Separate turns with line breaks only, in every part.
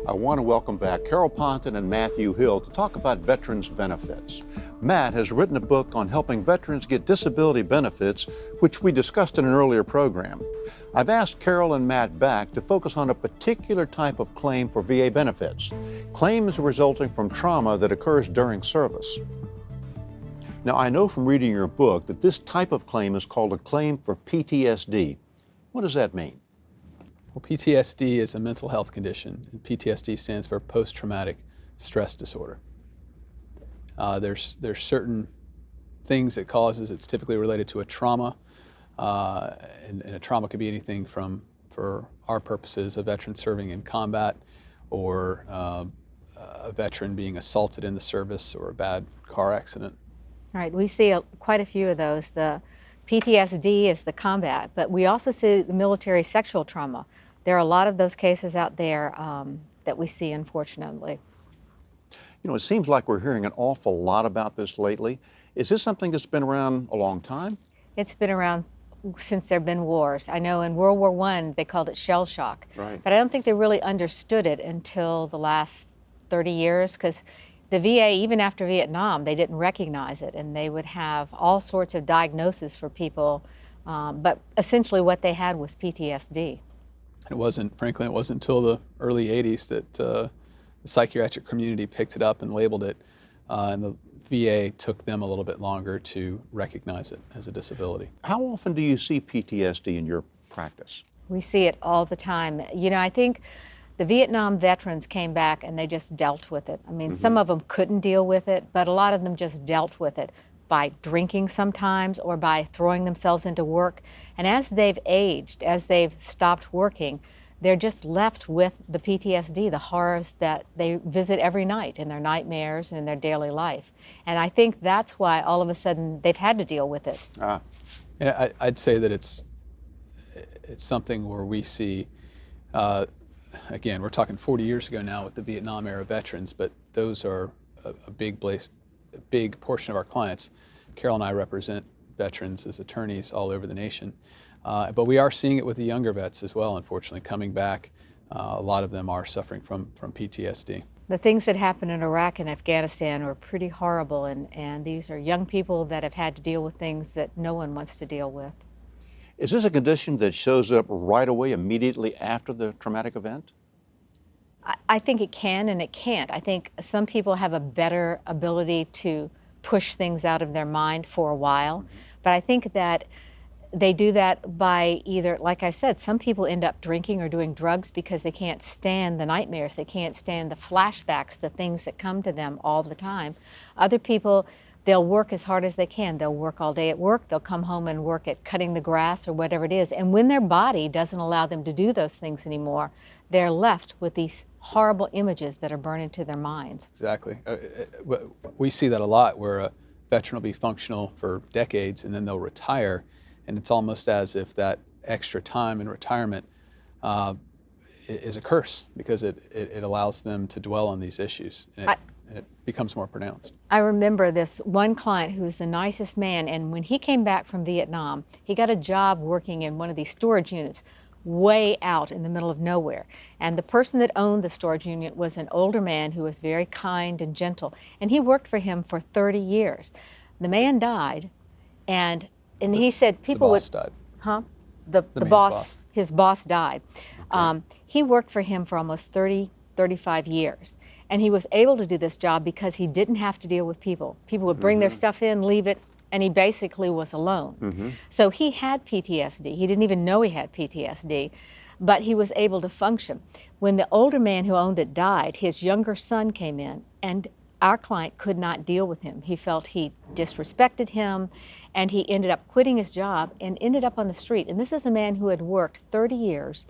I want to welcome back Carol Ponton and Matthew Hill to talk about veterans benefits. Matt has written a book on helping veterans get disability benefits, which we discussed in an earlier program. I've asked Carol and Matt back to focus on a particular type of claim for VA benefits, claims resulting from trauma that occurs during service. Now, I know from reading your book that this type of claim is called a claim for PTSD. What does that mean?
Well, PTSD is a mental health condition, and PTSD stands for post-traumatic stress disorder. There's certain things it causes. It's typically related to a trauma, and a trauma could be anything from, for our purposes, a veteran serving in combat, or a veteran being assaulted in the service, or a bad car accident.
All right, we see quite a few of those. The PTSD is the combat, but we also see the military sexual trauma. There are a lot of those cases out there that we see, unfortunately.
You know, it seems like we're hearing an awful lot about this lately. Is this something that's been around a long time?
It's been around since there have been wars. I know in World War I they called it shell shock,
Right.
but I don't think they really understood it until the last 30 years, because the VA, even after Vietnam, they didn't recognize it, and they would have all sorts of diagnoses for people, but essentially what they had was PTSD.
Frankly, it wasn't until the early 80s that the psychiatric community picked it up and labeled it, and the VA took them a little bit longer to recognize it as a disability.
How often do you see PTSD in your practice?
We see it all the time. You know, I think the Vietnam veterans came back and they just dealt with it. I mean, some of them couldn't deal with it, but a lot of them just dealt with it by drinking sometimes or by throwing themselves into work. And as they've aged, as they've stopped working, they're just left with the PTSD, the horrors that they visit every night in their nightmares and in their daily life. And I think that's why all of a sudden they've had to deal with it.
And I'd say that it's something where we see, again, we're talking 40 years ago now with the Vietnam era veterans, but those are a big portion of our clients. Carol and I represent veterans as attorneys all over the nation, but we are seeing it with the younger vets as well, unfortunately, coming back. A lot of them are suffering from PTSD.
The things that happened in Iraq and Afghanistan were pretty horrible, and these are young people that have had to deal with things that no one wants to deal with.
Is this a condition that shows up right away, immediately after the traumatic event?
I think it can and it can't. I think some people have a better ability to push things out of their mind for a while, but I think that they do that by either, like I said, some people end up drinking or doing drugs because they can't stand the nightmares, they can't stand the flashbacks, the things that come to them all the time. Other people, they'll work as hard as they can. They'll work all day at work, they'll come home and work at cutting the grass or whatever it is, and when their body doesn't allow them to do those things anymore, they're left with these horrible images that are burned into their minds.
Exactly. We see that a lot, where a veteran will be functional for decades and then they'll retire, and it's almost as if that extra time in retirement is a curse, because it allows them to dwell on these issues, and it becomes more pronounced.
I remember this one client who's the nicest man, and when he came back from Vietnam, he got a job working in one of these storage units way out in the middle of nowhere. And the person that owned the storage unit was an older man who was very kind and gentle, and he worked for him for 30 years. The man died, and he said people would...
The boss died.
Huh? The boss, his boss died. Okay. He worked for him for almost 35 years. And he was able to do this job because he didn't have to deal with people. People would bring their stuff in, leave it, and he basically was alone. So he had PTSD. He didn't even know he had PTSD, but he was able to function. When the older man who owned it died, his younger son came in, and our client could not deal with him. He felt he disrespected him, and he ended up quitting his job and ended up on the street. And this is a man who had worked 30 years,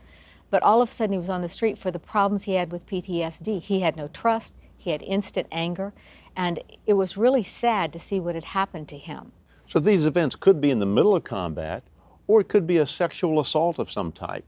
but all of a sudden he was on the street for the problems he had with PTSD. He had no trust, he had instant anger, and it was really sad to see what had happened to him.
So these events could be in the middle of combat, or it could be a sexual assault of some type.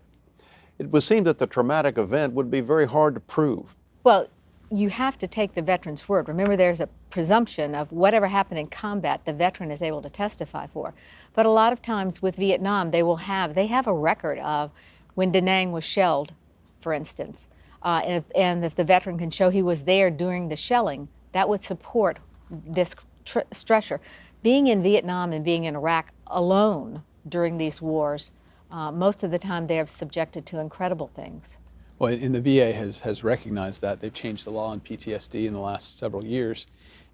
It would seem that the traumatic event would be very hard to prove.
Well, you have to take the veteran's word. Remember, there's a presumption of whatever happened in combat, the veteran is able to testify for. But a lot of times with Vietnam, they have a record of when Da Nang was shelled, for instance. and if the veteran can show he was there during the shelling, that would support this stressor. Being in Vietnam and being in Iraq alone during these wars, most of the time they're subjected to incredible things.
Well, and the VA has recognized that. They've changed the law on PTSD in the last several years,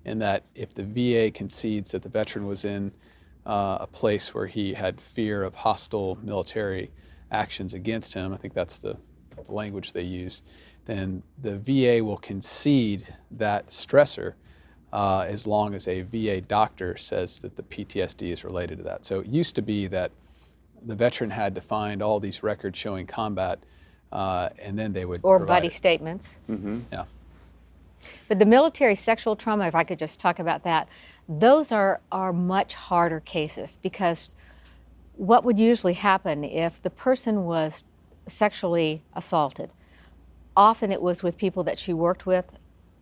in that if the VA concedes that the veteran was in a place where he had fear of hostile military actions against him, I think that's the language they use, then the VA will concede that stressor as long as a VA doctor says that the PTSD is related to that. So it used to be that the veteran had to find all these records showing combat, and then they would
or
provide
buddy
it.
statements.
Mm-hmm. Yeah.
But the military sexual trauma, if I could just talk about that, those are much harder cases, because what would usually happen if the person was sexually assaulted? Often it was with people that she worked with,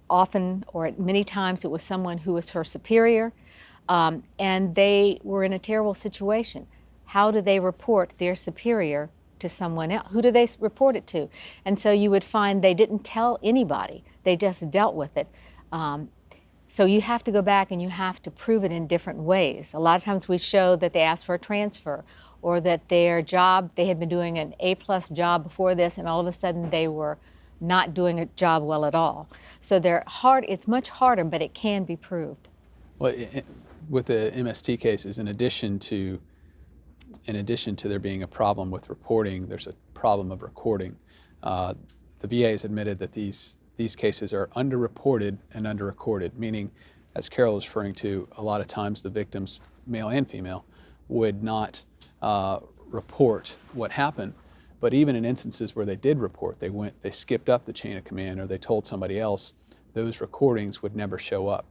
often or many times it was someone who was her superior, and they were in a terrible situation. How do they report their superior to someone else? Who do they report it to? And so you would find they didn't tell anybody. They just dealt with it. So you have to go back and you have to prove it in different ways. A lot of times we show that they asked for a transfer, or that their job, they had been doing an A+ job before this, and all of a sudden they were not doing a job well at all. So they're hard. It's much harder, but it can be proved.
Well, with the MST cases, in addition to there being a problem with reporting, there's a problem of recording. The VA has admitted that these cases are underreported and underrecorded, meaning, as Carol was referring to, a lot of times the victims, male and female, would not report what happened. But even in instances where they did report, they skipped up the chain of command, or they told somebody else, those recordings would never show up.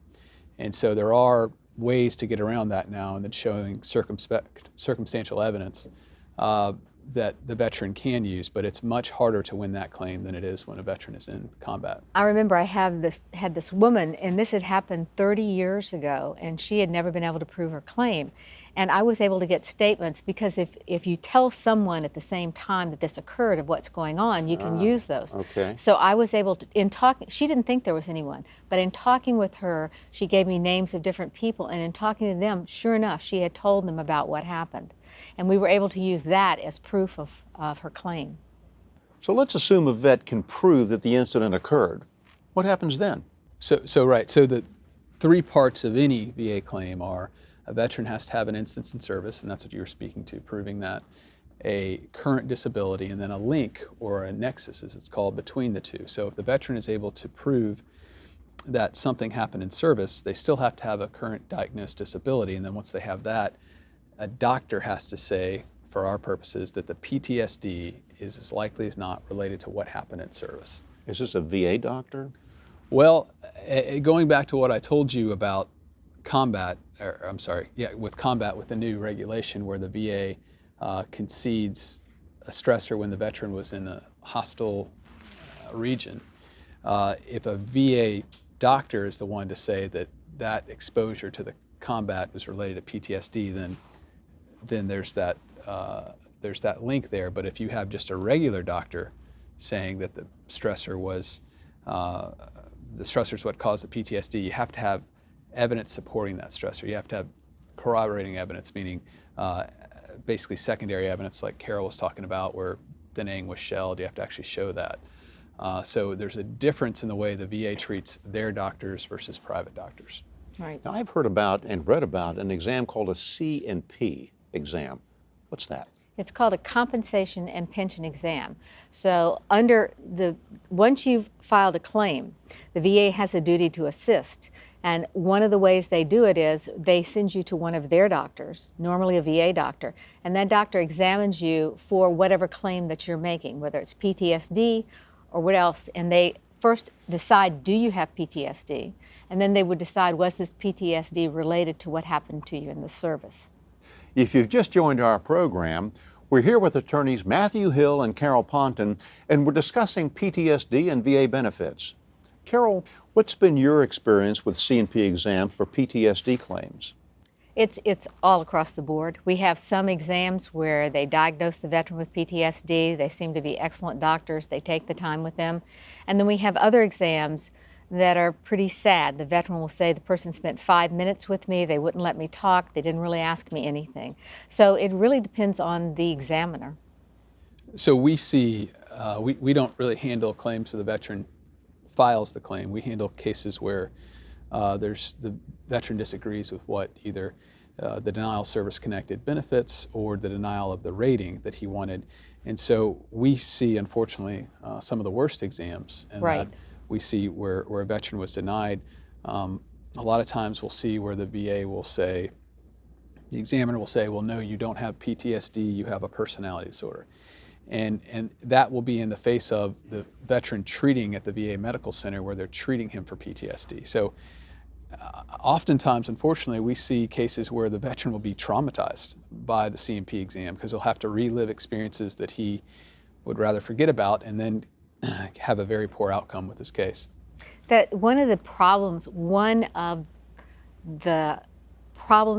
And so there are ways to get around that now, and then showing circumstantial evidence that the veteran can use, but it's much harder to win that claim than it is when a veteran is in combat.
I remember I had this woman, and this had happened 30 years ago, and she had never been able to prove her claim. And I was able to get statements, because if you tell someone at the same time that this occurred of what's going on, you can use those.
Okay.
So I was able to, in talking, she didn't think there was anyone, but in talking with her, she gave me names of different people, and in talking to them, sure enough, she had told them about what happened. And we were able to use that as proof of her claim.
So let's assume a vet can prove that the incident occurred. What happens then?
So the three parts of any VA claim are: a veteran has to have an instance in service, and that's what you were speaking to, proving that; a current disability; and then a link, or a nexus as it's called, between the two. So if the veteran is able to prove that something happened in service, they still have to have a current diagnosed disability, and then once they have that, a doctor has to say, for our purposes, that the PTSD is as likely as not related to what happened in service.
Is this a VA doctor?
Well, going back to what I told you about combat, with combat, with the new regulation where the VA concedes a stressor when the veteran was in a hostile region, if a VA doctor is the one to say that that exposure to the combat was related to PTSD, then there's that link there. But if you have just a regular doctor saying that the stressor is what caused the PTSD, you have to have evidence supporting that stressor. You have to have corroborating evidence, meaning basically secondary evidence, like Carol was talking about, where Da Nang was shelled. You have to actually show that. So there's a difference in the way the VA treats their doctors versus private doctors.
Right.
Now, I've heard about and read about an exam called a C&P exam. What's that?
It's called a compensation and pension exam. So once you've filed a claim, the VA has a duty to assist. And one of the ways they do it is they send you to one of their doctors, normally a VA doctor, and that doctor examines you for whatever claim that you're making, whether it's PTSD or what else. And they first decide, do you have PTSD? And then they would decide, was this PTSD related to what happened to you in the service?
If you've just joined our program, we're here with attorneys Matthew Hill and Carol Ponton, and we're discussing PTSD and VA benefits. Carol, what's been your experience with C&P exams for PTSD claims?
It's all across the board. We have some exams where they diagnose the veteran with PTSD. They seem to be excellent doctors. They take the time with them. And then we have other exams that are pretty sad. The veteran will say, the person spent 5 minutes with me, they wouldn't let me talk, they didn't really ask me anything. So it really depends on the examiner.
So we see, we don't really handle claims where the veteran files the claim. We handle cases where the veteran disagrees with what either the denial of service-connected benefits or the denial of the rating that he wanted. And so we see, unfortunately, some of the worst exams. And
right.
That we see where a veteran was denied. A lot of times we'll see where the VA will say, the examiner will say, well, no, you don't have PTSD, you have a personality disorder. And that will be in the face of the veteran treating at the VA medical center where they're treating him for PTSD. So oftentimes, unfortunately, we see cases where the veteran will be traumatized by the C&P exam because he'll have to relive experiences that he would rather forget about and then have a very poor outcome with his case.
That one of the problems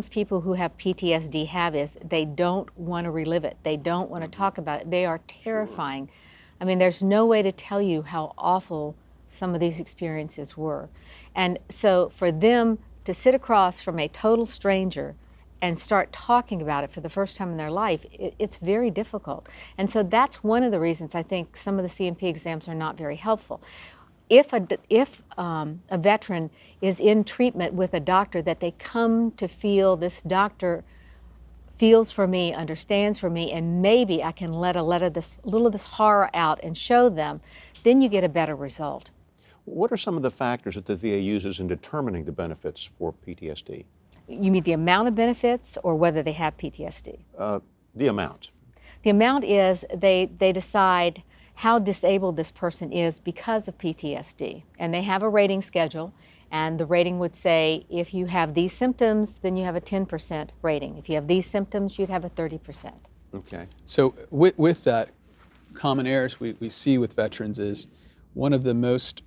people who have PTSD have is they don't want to relive it. They don't want to talk about it. They are terrifying. Sure. I mean, there's no way to tell you how awful some of these experiences were. And so for them to sit across from a total stranger and start talking about it for the first time in their life, it's very difficult. And so that's one of the reasons I think some of the C&P exams are not very helpful. If a veteran is in treatment with a doctor that they come to feel this doctor feels for me, understands for me, and maybe I can let a little of this horror out and show them, then you get a better result.
What are some of the factors that the VA uses in determining the benefits for PTSD?
You mean the amount of benefits or whether they have PTSD?
The amount.
The amount is they decide how disabled this person is because of PTSD. And they have a rating schedule, and the rating would say if you have these symptoms, then you have a 10% rating. If you have these symptoms, you'd have a 30%.
Okay. So with that, common errors we see with veterans is one of the most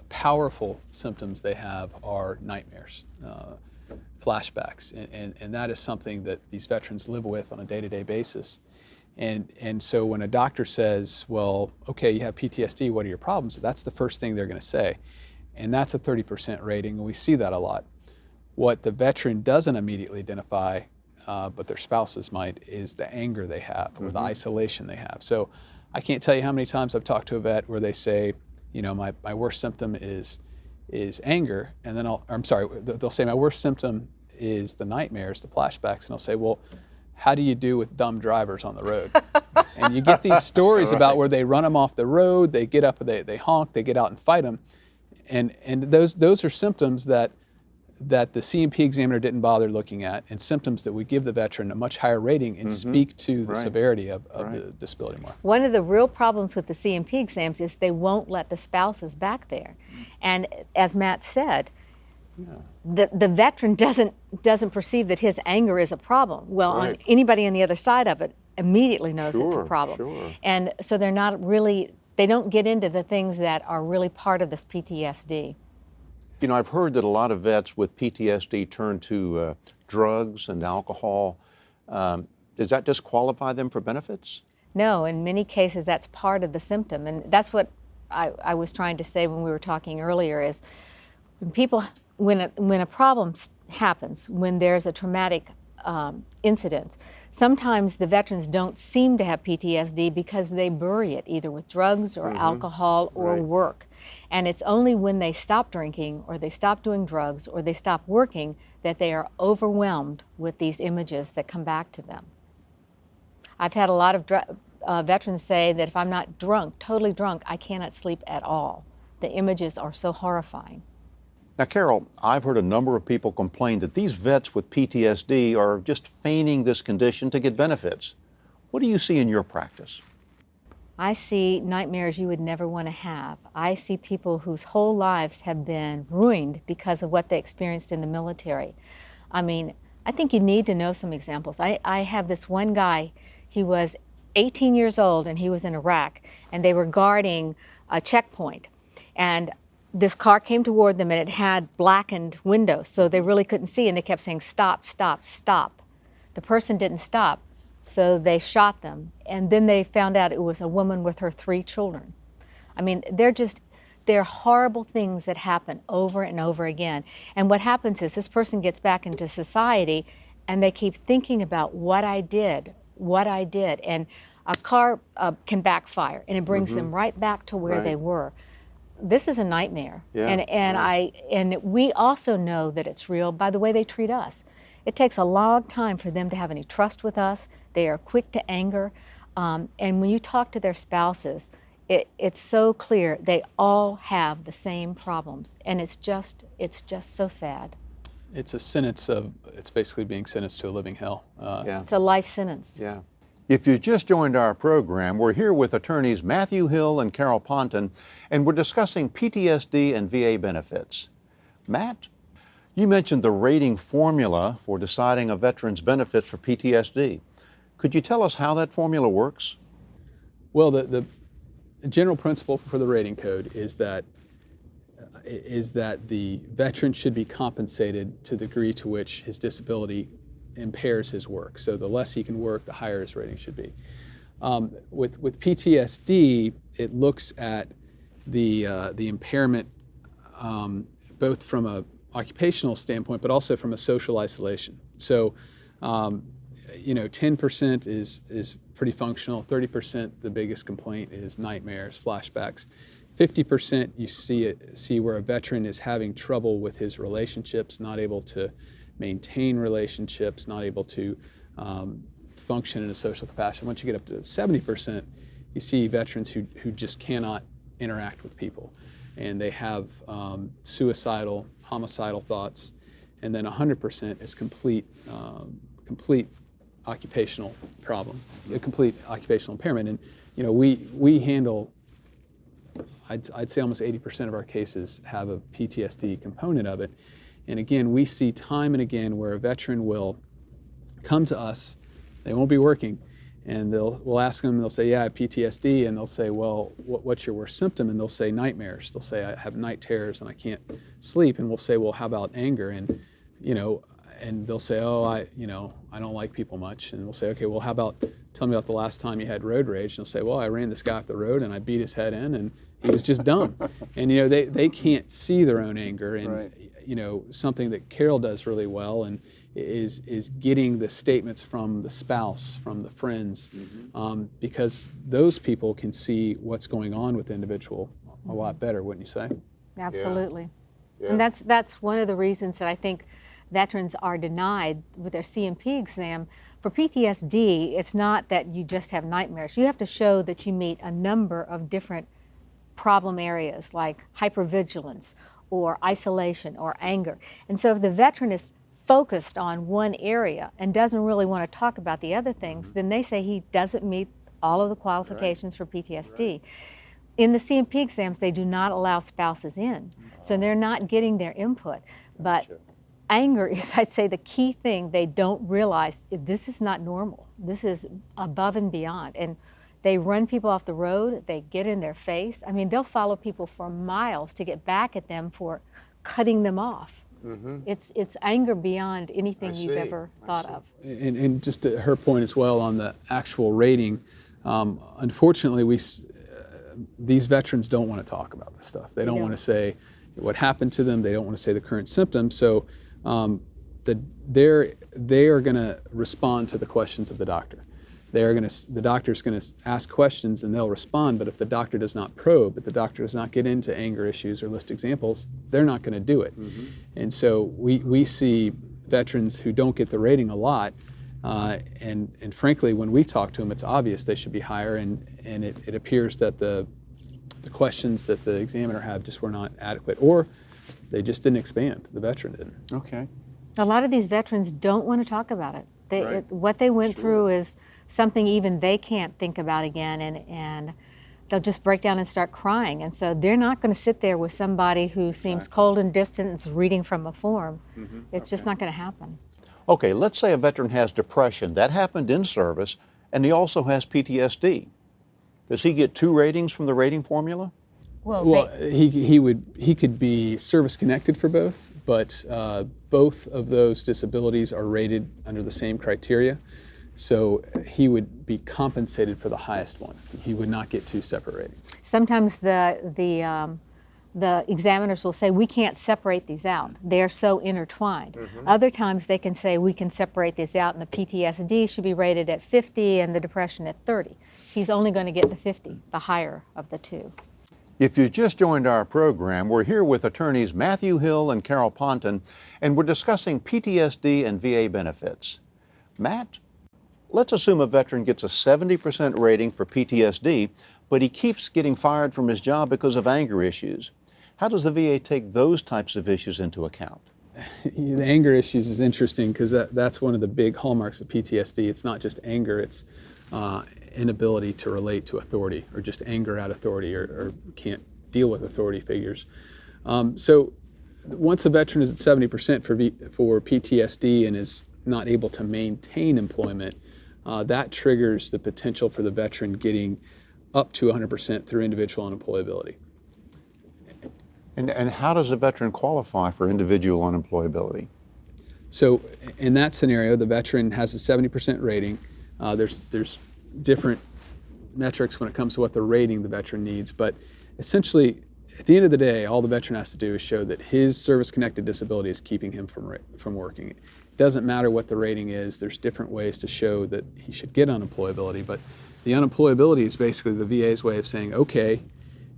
powerful symptoms they have are nightmares, flashbacks, and that is something that these veterans live with on a day-to-day basis. And so when a doctor says, well, okay, you have PTSD, what are your problems? That's the first thing they're going to say. And that's a 30% rating, and we see that a lot. What the veteran doesn't immediately identify, but their spouses might, is the anger they have or the isolation they have. So I can't tell you how many times I've talked to a vet where they say, you know, my worst symptom is anger, and then they'll say my worst symptom is the nightmares, the flashbacks, and I'll say, well, how do you do with dumb drivers on the road? And you get these stories about where they run them off the road, they get up, they honk, they get out and fight them, and those are symptoms that the C&P examiner didn't bother looking at, and symptoms that would give the veteran a much higher rating and speak to the severity of the disability more.
One of the real problems with the C&P exams is they won't let the spouses back there. And as Matt said, the veteran doesn't perceive that his anger is a problem. Well, anybody on the other side of it immediately knows it's a problem. Sure. And so they don't get into the things that are really part of this PTSD.
You know, I've heard that a lot of vets with PTSD turn to drugs and alcohol. Does that disqualify them for benefits?
No, in many cases that's part of the symptom. And that's what I was trying to say when we were talking earlier is when a problem happens, when there's a traumatic incident, sometimes the veterans don't seem to have PTSD because they bury it either with drugs or alcohol or work. And it's only when they stop drinking or they stop doing drugs or they stop working that they are overwhelmed with these images that come back to them. I've had a lot of veterans say that if I'm not drunk, totally drunk, I cannot sleep at all. The images are so horrifying.
Now, Carol, I've heard a number of people complain that these vets with PTSD are just feigning this condition to get benefits. What do you see in your practice?
I see nightmares you would never want to have. I see people whose whole lives have been ruined because of what they experienced in the military. I mean, I think you need to know some examples. I have this one guy, he was 18 years old and he was in Iraq, and they were guarding a checkpoint. And this car came toward them and it had blackened windows, so they really couldn't see, and they kept saying, "Stop, stop, stop." The person didn't stop, so they shot them, and then they found out it was a woman with her 3 children. I mean, they're horrible things that happen over and over again. And what happens is this person gets back into society and they keep thinking about what I did. And a car can backfire and it brings them right back to where they were. This is a nightmare.
Yeah,
and we also know that it's real by the way they treat us. It takes a long time for them to have any trust with us. They are quick to anger. And when you talk to their spouses, it's so clear they all have the same problems. And it's just so sad.
It's it's basically being sentenced to a living hell.
It's a life sentence.
Yeah. If you just joined our program, we're here with attorneys Matthew Hill and Carol Ponton, and we're discussing PTSD and VA benefits. Matt, you mentioned the rating formula for deciding a veteran's benefits for PTSD. Could you tell us how that formula works?
Well, the general principle for the rating code is that the veteran should be compensated to the degree to which his disability impairs his work. So the less he can work, the higher his rating should be. With PTSD, it looks at the impairment both from a occupational standpoint, but also from a social isolation. So, 10% is pretty functional. 30%, the biggest complaint is nightmares, flashbacks. 50% you see where a veteran is having trouble with his relationships, not able to maintain relationships, not able to function in a social capacity. Once you get up to 70%, you see veterans who just cannot interact with people, and they have suicidal, homicidal thoughts. And then 100% is complete occupational problem, a complete occupational impairment. And we handle, I'd say almost 80% of our cases have a PTSD component of it. And again, we see time and again where a veteran will come to us, they won't be working, and we'll ask them, they'll say, yeah, I have PTSD, and they'll say, well, what's your worst symptom? And they'll say nightmares. They'll say, I have night terrors and I can't sleep. And we'll say, well, how about anger? And and they'll say, oh, I don't like people much. And we'll say, okay, well, how about, tell me about the last time you had road rage? And they'll say, well, I ran this guy off the road and I beat his head in and he was just dumb. And they can't see their own anger. And
right.
Something that Carol does really well and is getting the statements from the spouse, from the friends, because those people can see what's going on with the individual a lot better, wouldn't you say?
Absolutely.
Yeah.
And that's one of the reasons that I think veterans are denied with their CMP exam. For PTSD, it's not that you just have nightmares. You have to show that you meet a number of different problem areas like hypervigilance or isolation or anger. And so if the veteran is focused on one area and doesn't really want to talk about the other things, then they say he doesn't meet all of the qualifications for PTSD.
Right.
In the CMP exams, they do not allow spouses in, so they're not getting their input. But anger is, I'd say, the key thing they don't realize. This is not normal. This is above and beyond. And they run people off the road. They get in their face. I mean, they'll follow people for miles to get back at them for cutting them off. It's anger beyond anything you've ever thought of.
And just to her point as well on the actual rating, unfortunately, these veterans don't want to talk about this stuff. They don't want to say what happened to them. They don't want to say the current symptoms. So they are going to respond to the questions of the doctor. The doctor's going to ask questions and they'll respond, but if the doctor does not probe, if the doctor does not get into anger issues or list examples, they're not going to do it. And so we see veterans who don't get the rating a lot, and frankly, when we talk to them, it's obvious they should be higher, and it appears that the questions that the examiner had just were not adequate, or they just didn't expand. The veteran didn't.
Okay.
A lot of these veterans don't want to talk about it. What they went through is something even they can't think about again, and they'll just break down and start crying. And so they're not going to sit there with somebody who seems cold and distant and is reading from a form. It's just not going to happen.
Okay, let's say a veteran has depression. That happened in service, and he also has PTSD. Does he get 2 ratings from the rating formula?
Well, he could be service connected for both, but both of those disabilities are rated under the same criteria. So he would be compensated for the highest one. He would not get two separate ratings.
Sometimes the examiners will say, we can't separate these out. They're so intertwined. Mm-hmm. Other times they can say, we can separate these out, and the PTSD should be rated at 50 and the depression at 30. He's only going to get the 50, the higher of the two.
If you just joined our program, we're here with attorneys Matthew Hill and Carol Ponton, and we're discussing PTSD and VA benefits. Matt, let's assume a veteran gets a 70% rating for PTSD, but he keeps getting fired from his job because of anger issues. How does the VA take those types of issues into account?
The anger issues is interesting because that's one of the big hallmarks of PTSD. It's not just anger, it's inability to relate to authority, or just anger at authority, or can't deal with authority figures. So once a veteran is at 70% for PTSD and is not able to maintain employment, that triggers the potential for the veteran getting up to 100% through individual unemployability.
And how does a veteran qualify for individual unemployability?
So in that scenario, the veteran has a 70% rating. There's different metrics when it comes to what the rating the veteran needs, but essentially, at the end of the day, all the veteran has to do is show that his service-connected disability is keeping him from working. It doesn't matter what the rating is. There's different ways to show that he should get unemployability, but the unemployability is basically the VA's way of saying, okay,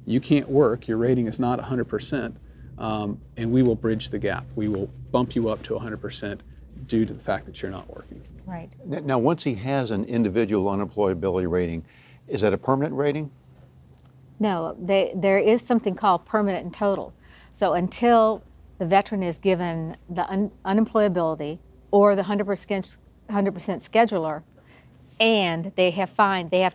you can't work, your rating is not 100%, and we will bridge the gap. We will bump you up to 100% due to the fact that you're not working.
Right.
Now, once he has an individual unemployability rating, is that a permanent rating?
No, there is something called permanent and total. So until the veteran is given the unemployability or the 100% scheduler, and they have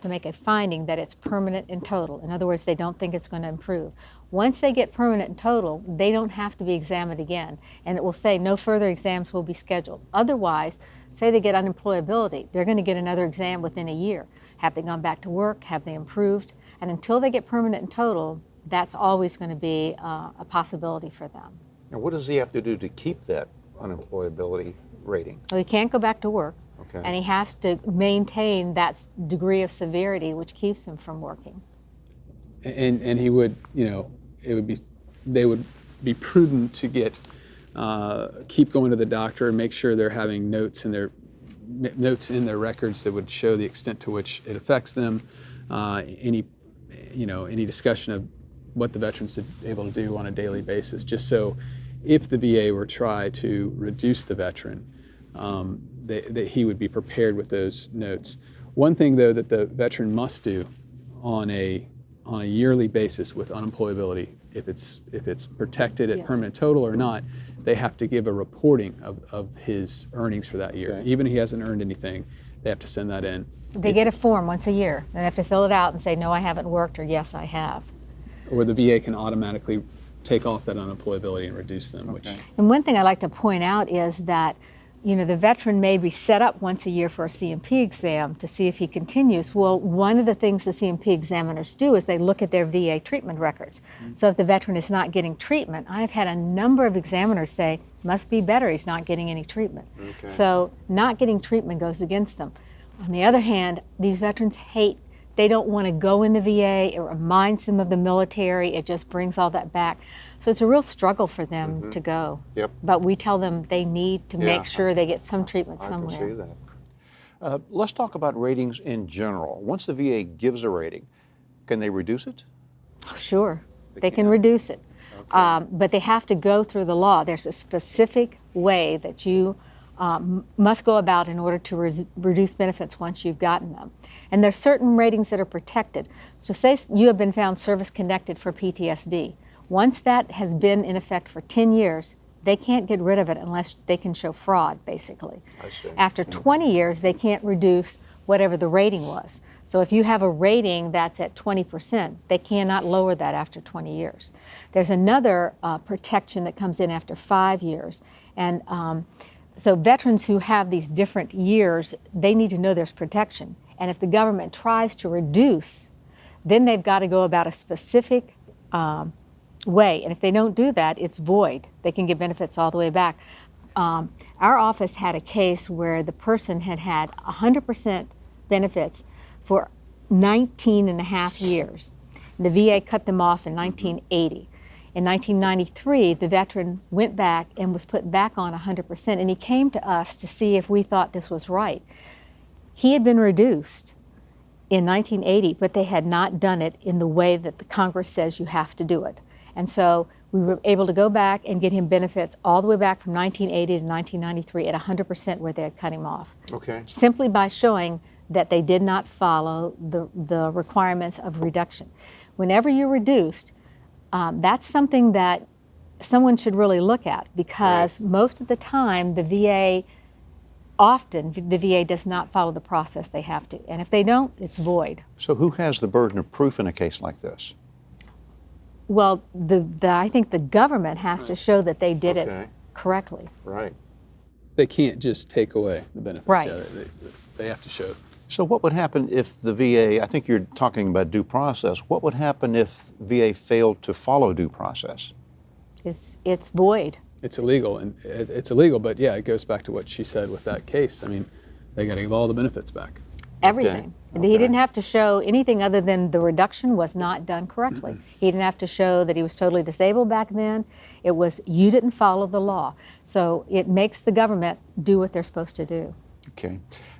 to make a finding that it's permanent and total. In other words, they don't think it's going to improve. Once they get permanent and total, they don't have to be examined again, and it will say no further exams will be scheduled. Otherwise, say they get unemployability, they're going to get another exam within a year. Have they gone back to work? Have they improved? And until they get permanent and total, that's always going to be a possibility for them.
Now, what does he have to do to keep that unemployability rating?
Well, he can't go back to work.
Okay.
And he has to maintain that degree of severity which keeps him from working.
And he would, they would be prudent to keep going to the doctor and make sure they're having notes in their records that would show the extent to which it affects them. Any discussion of what the veteran's able to do on a daily basis, just so if the VA were to try to reduce the veteran, that he would be prepared with those notes. One thing, though, that the veteran must do on a yearly basis with unemployability, if it's protected at permanent total or not, they have to give a reporting of his earnings for that year. Okay. Even if he hasn't earned anything, they have to send that in.
They get a form once a year. They have to fill it out and say, no, I haven't worked, or yes, I have.
Or the VA can automatically take off that unemployability and reduce them.
Okay.
And one thing I like to point out is that the veteran may be set up once a year for a CMP exam to see if he continues. Well, one of the things the CMP examiners do is they look at their VA treatment records. Mm-hmm. So if the veteran is not getting treatment, I've had a number of examiners say, must be better, he's not getting any treatment. Okay. So not getting treatment goes against them. On the other hand, these veterans they don't want to go in the VA. It reminds them of the military. It just brings all that back. So it's a real struggle for them to go.
Yep.
But we tell them they need to make sure they get some treatment somewhere.
I can see that. Let's talk about ratings in general. Once the VA gives a rating, can they reduce it?
Oh, sure. They can reduce it. Okay. But they have to go through the law. There's a specific way that you must go about in order to reduce benefits once you've gotten them. And there's certain ratings that are protected. So say you have been found service-connected for PTSD. Once that has been in effect for 10 years, they can't get rid of it unless they can show fraud, basically.
I see.
After 20 years, they can't reduce whatever the rating was. So if you have a rating that's at 20%, they cannot lower that after 20 years. There's another protection that comes in after 5 years. And so veterans who have these different years, they need to know there's protection. And if the government tries to reduce, then they've got to go about a specific way. And if they don't do that, it's void. They can get benefits all the way back. Our office had a case where the person had had 100% benefits for 19 and a half years. The VA cut them off in 1980. In 1993, the veteran went back and was put back on 100%, and he came to us to see if we thought this was right. He had been reduced in 1980, but they had not done it in the way that the Congress says you have to do it. And so we were able to go back and get him benefits all the way back from 1980 to 1993 at 100% where they had cut him off.
Okay.
Simply by showing that they did not follow the requirements of reduction. Whenever you're reduced, that's something that someone should really look at, because most of the time the VA does not follow the process they have to. And if they don't, it's void.
So who has the burden of proof in a case like this?
Well, I think the government has to show that they did it correctly.
Right.
They can't just take away the benefits.
Right.
Yeah, they have to show it.
So what would happen if the VA, I think you're talking about due process, what would happen if VA failed to follow due process?
It's void.
It's illegal, and it's illegal, but yeah, it goes back to what she said with that case. I mean, they got to give all the benefits back.
Everything.
Okay.
He didn't have to show anything other than the reduction was not done correctly. He didn't have to show that he was totally disabled back then. It was, you didn't follow the law. So it makes the government do what they're supposed to do.
Okay.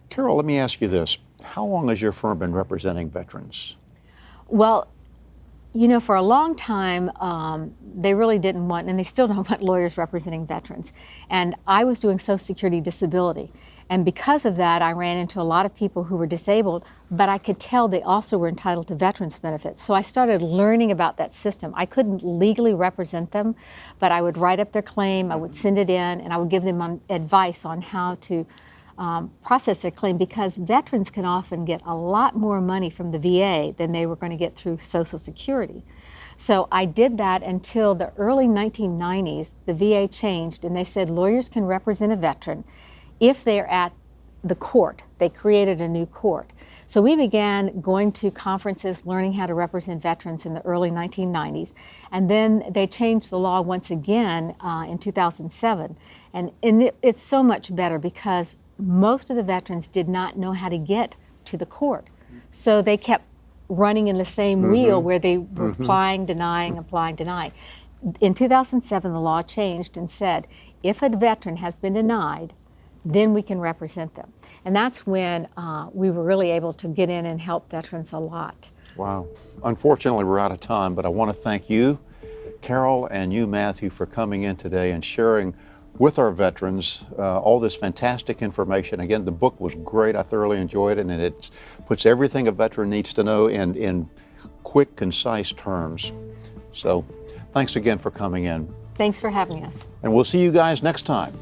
Carol, let me ask you this. How long has your firm been representing veterans?
Well, you know, for a long time, they really didn't want, and they still don't want lawyers representing veterans. And I was doing Social Security disability. And because of that, I ran into a lot of people who were disabled, but I could tell they also were entitled to veterans benefits. So I started learning about that system. I couldn't legally represent them, but I would write up their claim, I would send it in, and I would give them advice on how to process their claim, because veterans can often get a lot more money from the VA than they were going to get through Social Security. So I did that until the early 1990s. The VA changed, and they said lawyers can represent a veteran if they're at the court. They created a new court. So we began going to conferences, learning how to represent veterans in the early 1990s. And then they changed the law once again in 2007. And it's so much better because most of the veterans did not know how to get to the court. So they kept running in the same wheel where they were applying, denying, applying, denying. In 2007, the law changed and said, if a veteran has been denied, then we can represent them. And that's when we were really able to get in and help veterans a lot.
Wow. Unfortunately, we're out of time, but I want to thank you, Carol, and you, Matthew, for coming in today and sharing with our veterans all this fantastic information. Again, the book was great. I thoroughly enjoyed it, and it puts everything a veteran needs to know in quick, concise terms. So thanks again for coming in.
Thanks for having us.
And we'll see you guys next time